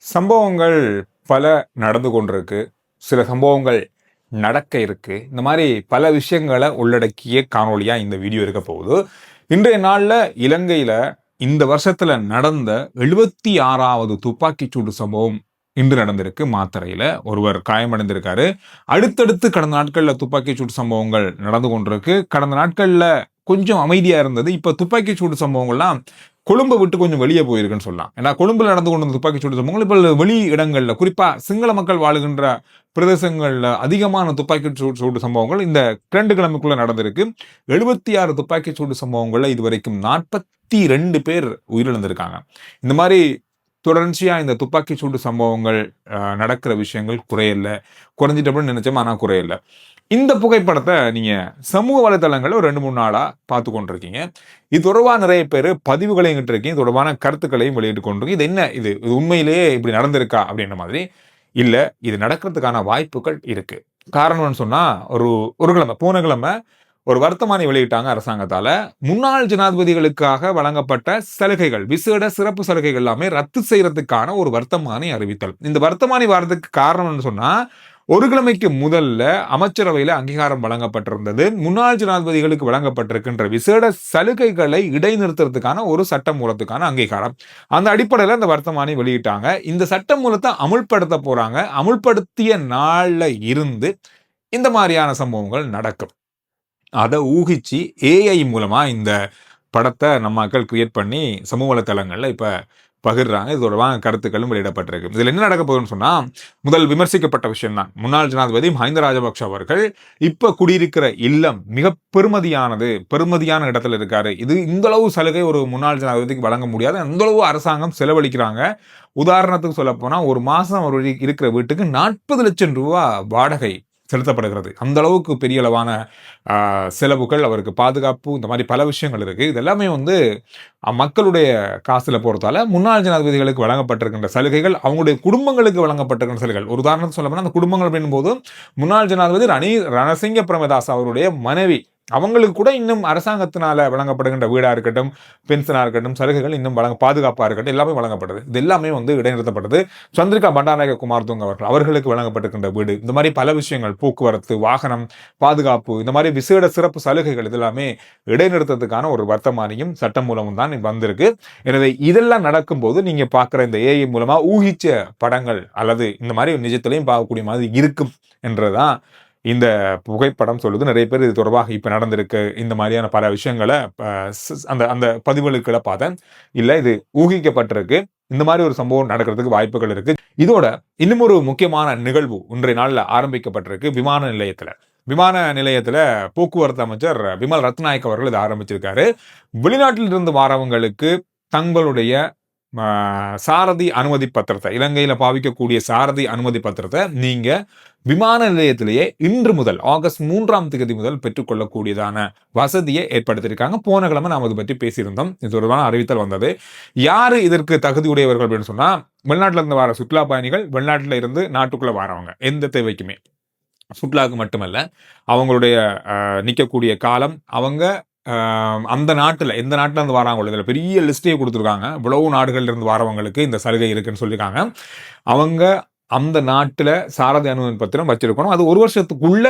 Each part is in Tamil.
சம்பவங்கள் பல நடந்து கொண்டிருக்கு. சில சம்பவங்கள் நடக்க இருக்கு. இந்த மாதிரி பல விஷயங்கள உள்ளடக்கிய காணொளியா இந்த வீடியோ இருக்க போகுது. இன்றைய நாள்ல இலங்கையில இந்த வருஷத்துல நடந்த 76வது துப்பாக்கிச்சூடு சம்பவம் இன்று நடந்திருக்கு. மாத்தறையில ஒருவர் காயமடைந்திருக்காரு. அடுத்தடுத்து கடந்த நாட்கள்ல துப்பாக்கிச்சூடு சம்பவங்கள் நடந்து கொண்டிருக்கு. கடந்த நாட்கள்ல கொஞ்சம் அமைதியா இருந்தது. இப்ப துப்பாக்கிச்சூடு சம்பவங்கள்லாம் கொழும்பை விட்டு கொஞ்சம் வெளியே போயிருக்குன்னு சொல்லலாம். ஏன்னா கொழும்புல நடந்து கொண்ட துப்பாக்கிச்சூடு சம்பவங்கள் இப்போ வெளி இடங்கள்ல, குறிப்பா சிங்கள மக்கள் வாழுகின்ற பிரதேசங்கள்ல அதிகமான துப்பாக்கிச்சூடு சம்பவங்கள் இந்த 2 கிழமைக்குள்ள நடந்திருக்கு. 76 துப்பாக்கிச்சூடு சம்பவங்கள்ல இதுவரைக்கும் 42 பேர் உயிரிழந்திருக்காங்க. இந்த மாதிரி தொடர்ச்சியா இந்த துப்பாக்கிச்சூடு சம்பவங்கள் நடக்கிற விஷயங்கள் குறையல. குறைஞ்சிட்டப்பன்னு நினைச்சோம், ஆனா குறையல. இந்த புகைப்படத்தை நீங்க சமூக வலைதளங்கள்ல ஒரு 2-3 நாளா பார்த்து கொண்டிருக்கீங்க. இது தொடர்பா நிறைய பேர் பதிவுகளை எங்கிட்டு இருக்கீங்க, தொடர்பான கருத்துக்களையும் வெளியிட்டு கொண்டிருக்கீங்க. இது என்ன, இது உண்மையிலேயே இப்படி நடந்திருக்கா அப்படின்ற மாதிரி. இல்ல, இது நடக்கிறதுக்கான வாய்ப்புகள் இருக்கு. காரணம்னு சொன்னா, ஒரு ஒரு கிழமை போன கிழமை ஒரு வர்த்தமானி வெளியிட்டாங்க அரசாங்கத்தால. முன்னாள் ஜனாதிபதிகளுக்காக வழங்கப்பட்ட சலுகைகள், விசேட சிறப்பு சலுகைகள் எல்லாமே ரத்து செய்யறதுக்கான ஒரு வர்த்தமானி அறிவித்தல். இந்த வர்த்தமானி வரதுக்கு காரணம்னு சொன்னா, ஒரு கிழமைக்கு முதல்ல அமைச்சரவையில அங்கீகாரம் வழங்கப்பட்டிருந்தது. முன்னாள் ஜனாதிபதிகளுக்கு வழங்கப்பட்டிருக்கின்ற விசேட சலுகைகளை இடைநிறுத்துறதுக்கான ஒரு சட்ட மூலத்துக்கான அங்கீகாரம். அந்த அடிப்படையில் இந்த வர்த்தமானி வெளியிட்டாங்க. இந்த சட்ட மூலத்தை அமுல்படுத்த போறாங்க. அமுல்படுத்திய நாள்ல இருந்து இந்த மாதிரியான சம்பவங்கள் நடக்கும். அதை ஊகிச்சு ஏஐ மூலமா இந்த படத்தை நம்ம மக்கள் கிரியேட் பண்ணி சமூக வலைத்தளங்கள்ல இப்ப பகிர்றாங்க. இது தொடர்பான கருத்துக்களும் வெளியிடப்பட்டிருக்கு. இதுல என்ன நடக்க போகுதுன்னு சொன்னா, முதல் விமர்சிக்கப்பட்ட விஷயம் தான், முன்னாள் ஜனாதிபதி மஹிந்த ராஜபக்ஷ அவர்கள் இப்ப குடியிருக்கிற இல்லம் மிக பெருமதியான இடத்துல இருக்காரு. இது இந்த அளவு சலுகை ஒரு முன்னாள் ஜனாதிபதிக்கு வழங்க முடியாது. அந்த அளவு அரசாங்கம் செலவழிக்கிறாங்க. உதாரணத்துக்கு சொல்ல போனா, ஒரு மாசம் அவர் இருக்கிற வீட்டுக்கு 40 லட்சம் ரூபாய் வாடகை செலுத்தப்படுகிறது. அந்த அளவுக்கு பெரிய அளவான செலவுகள், அவருக்கு பாதுகாப்பு, இந்த மாதிரி பல விஷயங்கள் இருக்கு. இது எல்லாமே மக்களுடைய காசுல போறதால முன்னாள் ஜனாதிபதிகளுக்கு வழங்கப்பட்டிருக்கின்ற சலுகைகள், அவங்களுடைய குடும்பங்களுக்கு வழங்கப்பட்டிருக்கின்ற சலுகைகள். ஒரு உதாரணத்துக்கு சொல்ல போனா, அந்த குடும்பங்கள் அப்படின் போது முன்னாள் ஜனாதிபதி ரணசிங்க பிரேமதாஸ் அவருடைய மனைவி, அவங்களுக்கு கூட இன்னும் அரசாங்கத்தினால வழங்கப்படுகின்ற வீடா இருக்கட்டும், பென்ஷனா இருக்கட்டும், சலுகைகள் இன்னும் பாதுகாப்பா இருக்கட்டும், எல்லாமே வழங்கப்பட்டது. இது எல்லாமே இடைநிறுத்தப்பட்டது. சந்திரிகா பண்டாரநாயக்க குமாரதுங்க அவர்களுக்கு வழங்கப்பட்டிருக்கின்ற வீடு, இந்த மாதிரி பல விஷயங்கள், போக்குவரத்து, வாகனம், பாதுகாப்பு, இந்த மாதிரி விசேட சிறப்பு சலுகைகள் இதெல்லாமே இடைநிறுத்தத்துக்கான ஒரு வர்த்தமானியும் சட்டம் மூலமும் தான் வந்திருக்கு. எனவே இதெல்லாம் நடக்கும்போது நீங்க பார்க்குற இந்த ஏஐ மூலமா ஊகிச்ச படங்கள் அல்லது இந்த மாதிரி நிஜத்திலையும் பார்க்கக்கூடிய மாதிரி இருக்கும் என்றுதான் இந்த புகைப்படம் சொல்லுது. நிறைய பேர் இது தொடர்பாக இப்ப நடந்திருக்கு, இந்த மாதிரியான பல விஷயங்களை அந்த அந்த பதிவுகளுக்குள்ள பார்த்தேன். இல்ல, இது ஊகிக்கப்பட்டிருக்கு. இந்த மாதிரி ஒரு சம்பவம் நடக்கிறதுக்கு வாய்ப்புகள் இருக்கு. இதோட இன்னும் ஒரு முக்கியமான நிகழ்வு இன்றைய நாள்ல ஆரம்பிக்கப்பட்டிருக்கு. விமான நிலையத்துல போக்குவரத்து அமைச்சர் விமல் ரத்நாயக் அவர்கள் இதை ஆரம்பிச்சிருக்காரு. வெளிநாட்டில் இருந்து வரவங்களுக்கு தங்களுடைய சாரதி அனுமதி பத்திரத்தை, இலங்கையில பாவிக்கக்கூடிய சாரதி அனுமதி பத்திரத்தை நீங்க விமான நிலையத்திலேயே இன்று முதல் ஆகஸ்ட் 3ஆம் தேதி முதல் பெற்றுக்கொள்ளக்கூடியதான வசதியை ஏற்படுத்தியிருக்காங்க. போன கிழமை நாம் இது பற்றி பேசியிருந்தோம். இது தொடர்பான அறிவித்தல் வந்தது. யாரு இதற்கு தகுதியுடையவர்கள் அப்படின்னு சொன்னா, வெளிநாட்டில இருந்து வர சுற்றுலா பயணிகள், வெளிநாட்டில இருந்து நாட்டுக்குள்ள வரவங்க, எந்த தேவைக்குமே, சுற்றுலாவுக்கு மட்டுமல்ல, அவங்களுடைய நிற்கக்கூடிய காலம், அவங்க அந்த நாட்டுல எந்த நாட்டுல இருந்து வராங்களோ, இதுல பெரிய லிஸ்டே கொடுத்துருக்காங்க. இவ்வளவு நாடுகள்ல இருந்து வரவங்களுக்கு இந்த சலுகை இருக்குன்னு சொல்லியிருக்காங்க. அவங்க அந்த நாட்டுல சாரதி அனுமதி பத்திரம் வச்சிருக்கணும். அது 1 வருஷத்துக்குள்ள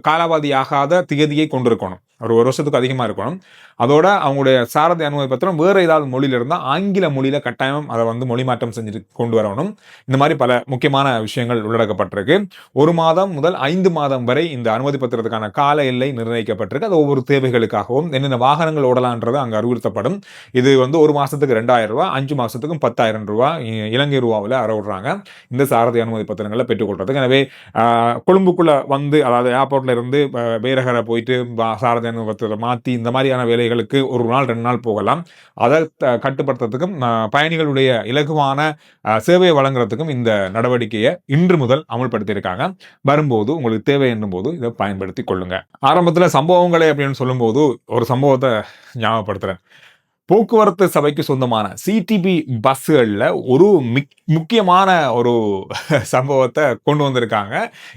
காலாவதி ஆகாத திகதியை கொண்டிருக்கணும். ஒரு வருஷத்துக்கு அதிகமா இருக்கணும். அதோட அவங்களுடைய சாரதி அனுமதி பத்திரம் வேற ஏதாவது மொழியில இருந்தா ஆங்கில மொழியில கட்டாயம் அதை மொழி மாற்றம் செஞ்சு கொண்டு வரணும். இந்த மாதிரி பல முக்கியமான விஷயங்கள் உள்ளடக்கப்பட்டிருக்கு. 1 மாதம் முதல் 5 மாதம் வரை இந்த அனுமதி பத்திரத்துக்கான கால எல்லை நிர்ணயிக்கப்பட்டிருக்கு. அது ஒவ்வொரு தேவைகளுக்காகவும் என்னென்ன வாகனங்கள் ஓடலான்றது அங்கு அறிவுறுத்தப்படும். இது 1 மாசத்துக்கு 2000 ரூபாய், 5 மாசத்துக்கும் 10,000 ரூபாய் இலங்கை ரூபாவில் அறவிடுறாங்க இந்த சாரதி அனுமதி பத்திரங்களை பெற்றுக்கொள்றதுக்கு. எனவே கொழும்புக்குள்ள அதாவது ஏர்போர்ட்ல இருந்து வேரகரை போயிட்டு சாரதி அனுமதி பத்திரத்தை மாத்தி இந்த மாதிரியான வேலைகளுக்கு 1 நாள் 2 நாள் போகலாம். அதை கட்டுப்படுத்துறதுக்கும் பயணிகளுடைய இலகுவான சேவையை வழங்குறதுக்கும் இந்த நடவடிக்கையை இன்று முதல் அமல்படுத்தியிருக்காங்க. வரும்போது உங்களுக்கு தேவை என்னும் போது இதை பயன்படுத்தி கொள்ளுங்க. ஆரம்பத்துல சம்பவங்களை அப்படின்னு சொல்லும் போது ஒரு சம்பவத்தை ஞாபகப்படுத்துறேன். போக்குவரத்து சபைக்கு சொந்தமான சிடிபி பஸ்கள்ல ஒரு முக்கியமான ஒரு சம்பவத்தை கொண்டு வந்திருக்காங்க.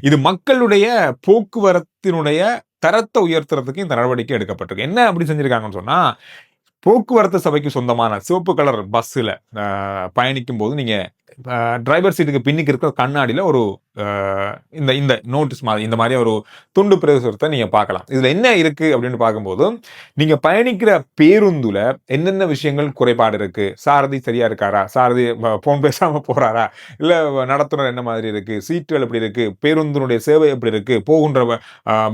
இது மக்களுடைய போக்குவரத்தினுடைய தரத்தை உயர்த்துறதுக்கு இந்த நடவடிக்கை எடுக்கப்பட்டிருக்கு. என்ன அப்படி செஞ்சிருக்காங்கன்னு சொன்னா, போக்குவரத்து சபைக்கு சொந்தமான சிவப்பு கலர் பஸ்ஸில் பயணிக்கும் போது நீங்க டிரைவர் சீட்டுக்கு பின்னுக்கு இருக்கிற கண்ணாடியில் ஒரு இந்த இந்த நோட்டீஸ் மாதிரி இந்த மாதிரி ஒரு துண்டு பிரசுரத்தை நீங்கள் பார்க்கலாம். இதில் என்ன இருக்குது அப்படின்னு பார்க்கும்போது, நீங்கள் பயணிக்கிற பேருந்துல என்னென்ன விஷயங்கள் குறைபாடு இருக்குது, சாரதி சரியாக இருக்காரா, சாரதி ஃபோன் பேசாமல் போகிறாரா, இல்லை நடத்துனர் என்ன மாதிரி இருக்குது, சீட்டுகள் எப்படி இருக்குது, பேருந்தினுடைய சேவை எப்படி இருக்குது, போகின்ற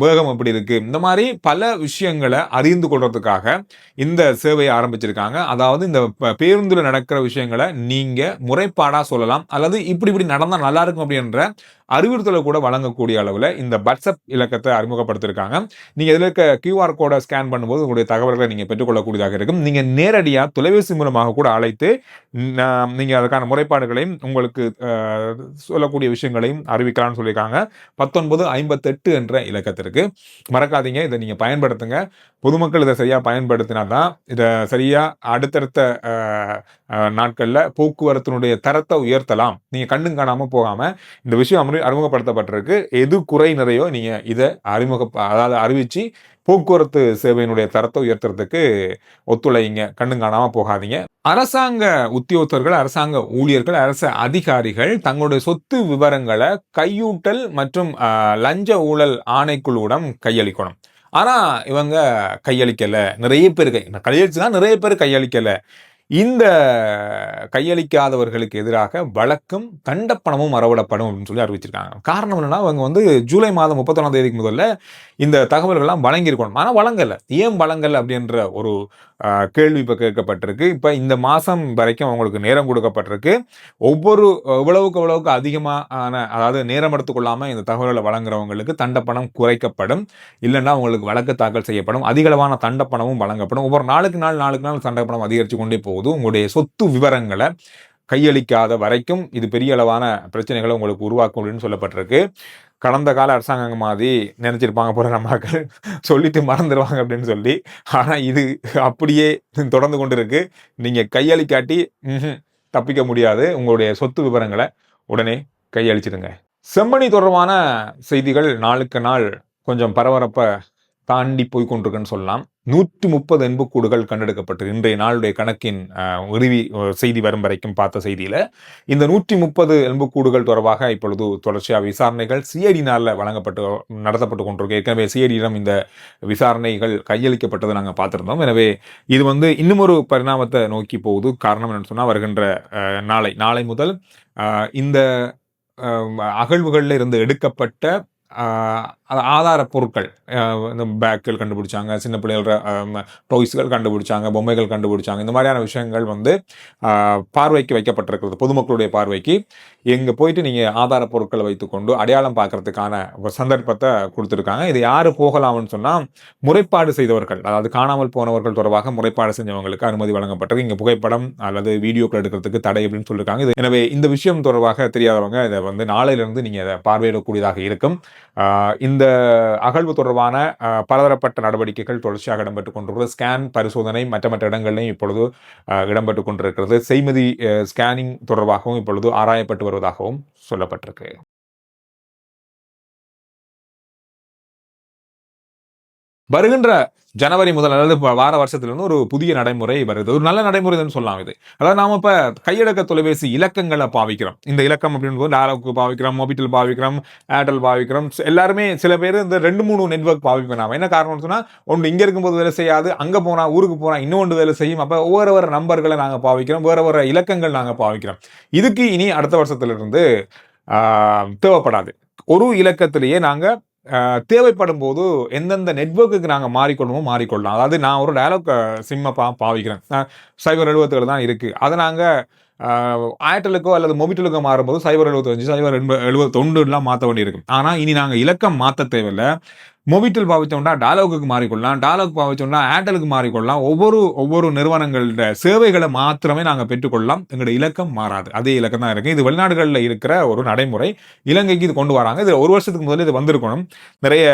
வேகம் எப்படி இருக்குது, இந்த மாதிரி பல விஷயங்களை அறிந்து கொள்றதுக்காக இந்த சேவையை ஆரம்பிச்சிருக்காங்க. அதாவது இந்த பேருந்தில் நடக்கிற விஷயங்களை நீங்கள் முறைப்பாடாக சொல்லலாம், அல்லது இப்படி நடந்தால் நல்லா இருக்கும் அப்படின்ற அறிவுறுத்தலை கூட வழங்கக்கூடிய அளவில் இந்த வாட்ஸ்அப் இலக்கத்தை அறிமுகப்படுத்திருக்காங்க. நீங்கள் இதில் இருக்க கியூஆர் கோடை ஸ்கேன் பண்ணும்போது உங்களுடைய தகவல்களை நீங்கள் பெற்றுக்கொள்ளக்கூடியதாக இருக்கும். நீங்கள் நேரடியாக தொலைபேசி மூலமாக கூட அழைத்து நீங்கள் அதுக்கான முறைப்பாடுகளையும் உங்களுக்கு சொல்லக்கூடிய விஷயங்களையும் அறிவிக்கலாம்னு சொல்லியிருக்காங்க. 1958 என்ற இலக்கத்திற்கு மறக்காதீங்க. இதை நீங்கள் பயன்படுத்துங்க. பொதுமக்கள் இதை சரியாக பயன்படுத்தினா தான் இதை சரியாக அடுத்தடுத்த நாட்களில் போக்குவரத்தினுடைய தரத்தை உயர்த்தலாம். நீங்கள் கண்ணும் காணாமல் போகாமல் இந்த விஷயம் அறிமுகப்படுத்தப்பட்டிருக்கு. எது குறை நிறையோ நீங்கள் இதை அதாவது அறிவிச்சு போக்குவரத்து சேவையினுடைய தரத்தை உயர்த்துறதுக்கு ஒத்துழைங்க. கண்ணும் காணாமல் போகாதீங்க. அரசாங்க உத்தியோகத்தர்கள், அரசாங்க ஊழியர்கள், அரசு அதிகாரிகள் தங்களுடைய சொத்து விவரங்களை கையூட்டல் மற்றும் லஞ்ச ஊழல் ஆணைக்குழுவிடம் கையளிக்கணும். ஆனா இவங்க கையளிக்கல. நிறைய பேர் கையளிச்சுதான் நிறைய பேர் கையளிக்கல. இந்த கையளிக்காதவர்களுக்கு எதிராக வழக்கும் தண்டப்பணமும் அறவிடப்படும் அப்படின்னு சொல்லி அறிவிச்சிருக்காங்க. காரணம் என்னன்னா, அவங்க ஜூலை மாதம் 31ஆம் தேதிக்கு முதல்ல இந்த தகவல்கள்லாம் வழங்கியிருக்கணும். ஆனால் வழங்கலை. ஏன் வழங்கலை அப்படின்ற ஒரு கேள்வி இப்போ கேட்கப்பட்டிருக்கு. இப்போ இந்த மாதம் வரைக்கும் அவங்களுக்கு நேரம் கொடுக்கப்பட்டிருக்கு. எவ்வளவுக்கு அதிகமான அதாவது நேரம் எடுத்துக்கொள்ளாமல் இந்த தகவல்களை வழங்குறவங்களுக்கு தண்டப்பணம் குறைக்கப்படும். இல்லைன்னா அவங்களுக்கு வழக்கு தாக்கல் செய்யப்படும். அதிகளவான தண்டப்பணமும் வழங்கப்படும். ஒவ்வொரு நாளுக்கு நாள் தண்டப்பணம் அதிகரித்து கொண்டே போகுது. உங்களுடைய சொத்து விவரங்களை கையளிக்காத வரைக்கும் இது பெரிய அளவான பிரச்சனைகளை உங்களுக்கு உருவாக்கும் அப்படின்னு சொல்லப்பட்டிருக்கு. கடந்த கால அரசாங்கம் மாதிரி நினைச்சிருப்பாங்க போல நம்மாக்கள், சொல்லிட்டு மறந்துடுவாங்க அப்படின்னு சொல்லி. ஆனா இது அப்படியே தொடர்ந்து கொண்டு இருக்கு. நீங்க கையளிக்காட்டி தப்பிக்க முடியாது. உங்களுடைய சொத்து விவரங்களை உடனே கையளிச்சிடுங்க. செம்மணி தொடர்பான செய்திகள் நாளுக்கு நாள் கொஞ்சம் பரபரப்பை தாண்டி போய்கொண்டிருக்குன்னு சொல்லலாம். 130 எண்புக்கூடுகள் கண்டெடுக்கப்பட்டு இன்றைய நாளுடைய கணக்கின் உறுதி செய்தி வரும் வரைக்கும் பார்த்த செய்தியில இந்த 130 எண்புக்கூடுகள் தொடர்பாக இப்பொழுது தொடர்ச்சியாக விசாரணைகள் சிஐடியினால் நடத்தப்பட்டு கொண்டிருக்கு. ஏற்கனவே சிஐடியிடம் இந்த விசாரணைகள் கையளிக்கப்பட்டதை நாங்கள் பார்த்திருந்தோம். எனவே இது இன்னும் ஒரு பரிணாமத்தை நோக்கி போகுது. காரணம் என்னன்னு சொன்னால், வருகின்ற நாளை முதல் இந்த அகழ்வுகளில் இருந்து எடுக்கப்பட்ட ஆதார பொருட்கள், இந்த பேக்குகள் கண்டுபிடிச்சாங்க, சின்ன பிள்ளைகள டாய்ஸ்கள் கண்டுபிடிச்சாங்க, பொம்மைகள் கண்டுபிடிச்சாங்க. இந்த மாதிரியான விஷயங்கள் பார்வைக்கு வைக்கப்பட்டிருக்கிறது. பொதுமக்களுடைய பார்வைக்கு எங்கே போயிட்டு நீங்கள் ஆதார பொருட்களை வைத்துக்கொண்டு அடையாளம் பார்க்கறதுக்கான ஒரு சந்தர்ப்பத்தை கொடுத்துருக்காங்க. இது யார் போகலாம்னு சொன்னால், முறைப்பாடு செய்தவர்கள், அதாவது காணாமல் போனவர்கள் தொடர்பாக முறைப்பாடு செஞ்சவங்களுக்கு அனுமதி வழங்கப்பட்டது. இங்கே புகைப்படம் அல்லது வீடியோக்கள் எடுக்கிறதுக்கு தடை அப்படின்னு சொல்லியிருக்காங்க. எனவே இந்த விஷயம் தொடர்பாக தெரியாதவங்க இதை நாளையிலிருந்து நீங்கள் அதை பார்வையிடக்கூடியதாக இருக்கும். இந்த அகழ்வு தொடர்பான பலதரப்பட்ட நடவடிக்கைகள் தொடர்ச்சியாக இடம்பெற்றுக் கொண்டிருக்கிறது. ஸ்கேன் பரிசோதனை மற்ற இடங்களையும் இப்பொழுது இடம்பெற்றுக் கொண்டிருக்கிறது. செய்மதி ஸ்கேனிங் தொடர்பாகவும் இப்பொழுது ஆராயப்பட்டு வருவதாகவும் சொல்லப்பட்டிருக்கு. வருகின்ற ஜனவரி முதல் அல்லது வார வருஷத்திலிருந்து ஒரு புதிய நடைமுறை வருது. ஒரு நல்ல நடைமுறைன்னு சொல்லலாம் இது. அதாவது நாம இப்ப கையடக்க தொலைபேசி இலக்கங்களை பாவிக்கிறோம். இந்த இலக்கம் அப்படின்னு டாலோக்கு பாவிக்கிறோம், மொபிட்டல் பாவிக்கிறோம், ஏர்டெல் பாவிக்கிறோம். எல்லாருமே சில பேர் இந்த 2-3 நெட்வொர்க் பாவிப்போம். என்ன காரணம்னு சொன்னா, ஒன்று இங்க இருக்கும்போது வேலை செய்யாது, அங்க போனா ஊருக்கு போனா இன்னொன்று வேலை செய்யும். அப்ப வேற நம்பர்களை நாங்க பாவிக்கிறோம், வேற இலக்கங்கள் நாங்க பாவிக்கிறோம். இதுக்கு இனி அடுத்த வருஷத்திலிருந்து தேவைப்படாது. ஒரு இலக்கத்திலேயே நாங்க தேவைப்படும் போது எந்தெந்த நெட்வொர்க்குக்கு நாங்கள் மாறிக்கொள்ளலாம். அதாவது நான் ஒரு டயலாக் சிம்மை பாவிக்கிறேன், 077 தான் இருக்குது. அதை நாங்கள் ஏர்டெலுக்கோ அல்லது மொபிட்டலுக்கோ மாறும்போது 075 079 மாற்ற வேண்டியிருக்கும். ஆனால் இனி நாங்கள் இலக்கம் மாற்ற தேவையில்லை. மொபிட்டல் பாவிச்சோம்னா டாலோக்கு மாறிக்கொள்ளலாம், டாலோக்கு பாவிச்சோம்னா ஏர்டெலுக்கு மாறிக்கொள்ளலாம். ஒவ்வொரு நிறுவனங்களோட சேவைகளை மாத்திரமே நாங்கள் பெற்றுக்கொள்ளலாம். எங்களுடைய இலக்கம் மாறாது, அதே இலக்கம் தான் இருக்குது. இது வெளிநாடுகளில் இருக்கிற ஒரு நடைமுறை. இலங்கைக்கு இது கொண்டு வராங்க. இது ஒரு வருஷத்துக்கு முதல்ல இது வந்திருக்கணும். நிறைய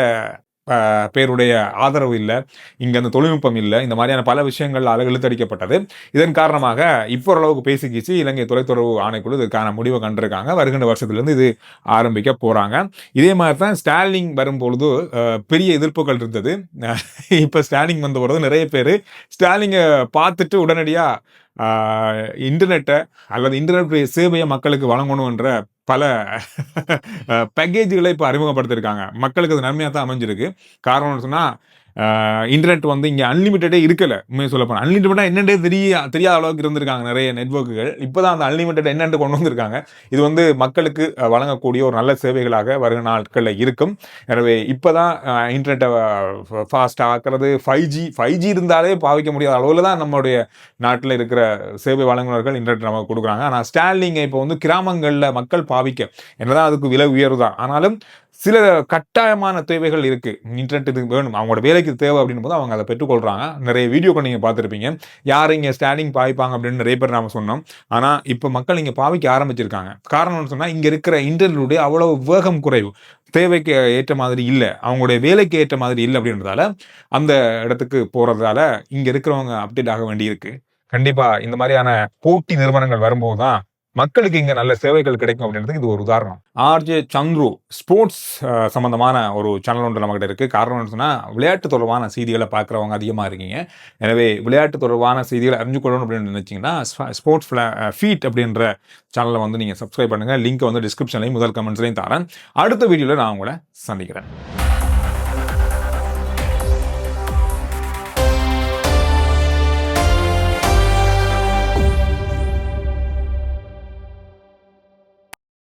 பேருடைய ஆதரவு இல்லை, இங்கே அந்த தொழில்நுட்பம் இல்லை, இந்த மாதிரியான பல விஷயங்கள் இழுத்தடிக்கப்பட்டது. இதன் காரணமாக இப்போ ஓரளவுக்கு பேசிக்கிச்சு இலங்கை தொலைத்தொடர்பு ஆணைக்குழு இதுக்கான முடிவை கண்டிருக்காங்க. வருகின்ற வருஷத்துலேருந்து இது ஆரம்பிக்க போகிறாங்க. இதே மாதிரி தான் ஸ்டாலின் வரும்பொழுது பெரிய எதிர்ப்புகள் இருந்தது. இப்போ ஸ்டாலின் வந்த பொழுது நிறைய பேர் ஸ்டாலினை பார்த்துட்டு உடனடியாக இன்டர்நெட்டை அல்லது இன்டர்நெட் சேவையை மக்களுக்கு வழங்கணுன்ற பல பேக்கேஜுகளை இப்போ அறிமுகப்படுத்திருக்காங்க. மக்களுக்கு அது நன்மையாக தான் அமைஞ்சிருக்கு. காரணம்னு சொன்னால் இன்டர்நெட் வந்து இங்கே அன்லிமிட்டடே இருக்கலை. உண்மையை சொல்ல போனால் அன்லிமிட்டடாக என்னென்னே தெரியாத அளவுக்கு இருந்திருக்காங்க நிறைய நெட்வொர்க்குகள். இப்போ தான் அந்த அன்லிமிட்டட் என்னென்று கொண்டு வந்திருக்காங்க. இது வந்து மக்களுக்கு வழங்கக்கூடிய ஒரு நல்ல சேவைகளாக வருகிற நாட்களில் இருக்கும். எனவே இப்போ தான் இன்டர்நெட்டை ஃபாஸ்ட்டாக ஆக்கிறது, 5G இருந்தாலே பாவிக்க முடியாத அளவில் தான் நம்மளுடைய நாட்டில் இருக்கிற சேவை வழங்குநர்கள் இன்டர்நெட் நமக்கு கொடுக்குறாங்க. ஆனால் ஸ்டார்லிங்கை இப்போ வந்து கிராமங்களில் மக்கள் பாவிக்க என்னதான் அதுக்கு விலை உயர்வு தான், ஆனாலும் சில கட்டாயமான தேவைகள் இருக்குது. இன்டர்நெட் இது வேணும், அவங்களோட வேலைக்கு தேவை அப்படின்னு போது அவங்க அதை பெற்றுக்கொள்கிறாங்க. நிறைய வீடியோக்கள் நீங்கள் பார்த்துருப்பீங்க. யார் இங்கே ஸ்டாலிங் பாவிப்பாங்க அப்படின்னு நிறைய பேர் நாம் சொன்னோம். ஆனால் இப்போ மக்கள் இங்கே பாவிக்க ஆரம்பிச்சிருக்காங்க. காரணம்னு சொன்னால் இங்கே இருக்கிற இன்டர்நெட்டுடைய அவ்வளோ வேகம் குறைவு, தேவைக்கு ஏற்ற மாதிரி இல்லை, அவங்களுடைய வேலைக்கு ஏற்ற மாதிரி இல்லை. அப்படின்றதால அந்த இடத்துக்கு போகிறதால இங்கே இருக்கிறவங்க அப்டேட் ஆக வேண்டியிருக்கு. கண்டிப்பாக இந்த மாதிரியான போட்டி நிறுவனங்கள் வரும்போது தான் மக்களுக்கு இங்கே நல்ல சேவைகள் கிடைக்கும் அப்படின்றதுக்கு இது ஒரு உதாரணம். ஆர்ஜே சந்துரு ஸ்போர்ட்ஸ் சம்பந்தமான ஒரு சேனல் ஒன்று நம்மகிட்ட இருக்குது. காரணம்னு சொன்னால் விளையாட்டு தொடர்பான செய்திகளை பார்க்குறவங்க அதிகமாக இருக்கீங்க. எனவே விளையாட்டு தொடர்பான செய்திகளை அறிஞ்சுக்கொள்ளணும் அப்படின்னு நினச்சிங்கன்னா ஸ்போர்ட்ஸ் ஃபீட் அப்படின்ற சேனலை வந்து நீங்கள் சப்ஸ்கிரைப் பண்ணுங்கள். லிங்க் வந்து டிஸ்கிரிப்ஷன்லையும் முதல் கமெண்ட்ஸ்லையும் தரேன். அடுத்த வீடியோவில் நான் உங்களை சந்திக்கிறேன்.